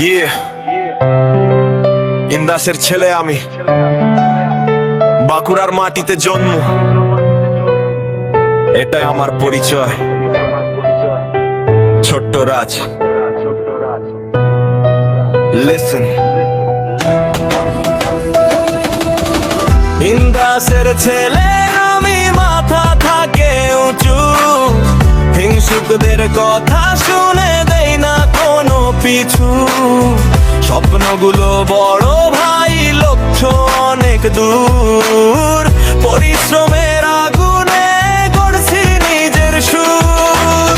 ইয়ে ইন্দাসের ছেলে আমি, বাঁকুড়ার মাটিতে জন্ম, এটাই আমার পরিচয়। ছোট্ট রাজ, লিসেন। ইন্দাসের ছেলে আমি, মাথা থাকে উঁচু, হিংসুকদের কথা শুনে দেই না কোনো পিছু। স্বপ্নগুলো বড় ভাই, লক্ষ্য অনেক দূর, পরিশ্রমের আগুনে গড়ছি নিজের সুর।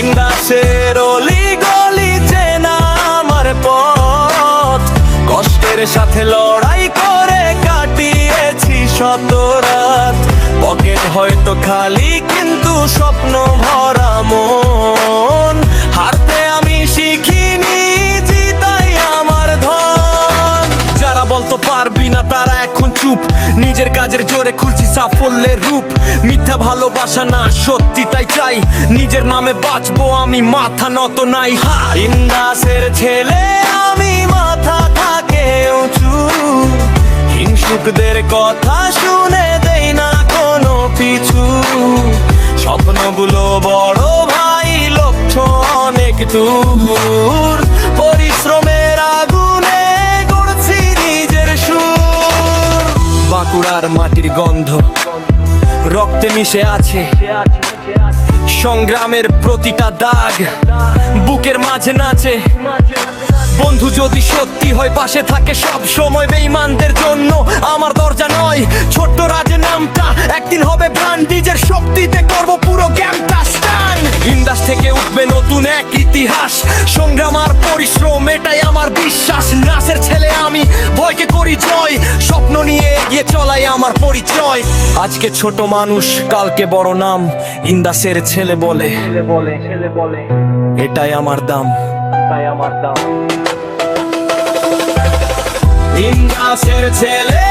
ইন্দাসের অলি গলি চেনা আমার পথ, কষ্টের সাথে লড়াই করে কাটিয়েছি শত রাত। পকেট হয়তো খালি কিন্তু স্বপ্ন ভরা মন, হারতে আমি শিখিনি, জিতাই আমার ধন। যারা বলতো পারবি না তারা এখন চুপ, নিজের কাজের জোরে খুলছি সাফল্যের রূপ। মিথ্যা ভালোবাসা না, সত্যি তাই চাই, নিজের নামে বাঁচবো আমি, মাথা নত নাই। ইন্দাসের ছেলে আমি, মাথা থাকে উঁচু, হিংসুকদের কথা শুনে দেই না কোনো পিছু। স্বপ্নগুলো বড় ভাই, লক্ষ্য অনেক দূর, পরিশ্রমের আগুনে গড়ছি নিজের সুর। বাঁকুড়ার মাটির গন্ধ রক্তে মিশে আছে, সংগ্রামের প্রতিটা দাগ বুকের মাঝে নাচে। বন্ধু যদি সত্যি হয় পাশে থাকে সব সময়, বেঈমানদের জন্য আমার দরজা নয়। ছোট্ট রাজের নামটা একদিন হবে ব্র্যান্ড, নিজের শক্তিতে করব পুরো গেমটা স্ট্যান্ড। ইন্দাস থেকে উঠবে নতুন এক ইতিহাস, সংগ্রাম আর পরিশ্রম এটাই আমার বিশ্বাস। নাসের ছেলে আমি, ভয়কে করি জয়, স্বপ্ন নিয়ে এগিয়ে চলাই আমার পরিচয়। আজকে ছোট মানুষ, কালকে বড় নাম, ইন্দাসের ছেলে বলে, এটাই আমার দাম, তাই আমার দাম। ইন্দাসের ছেলে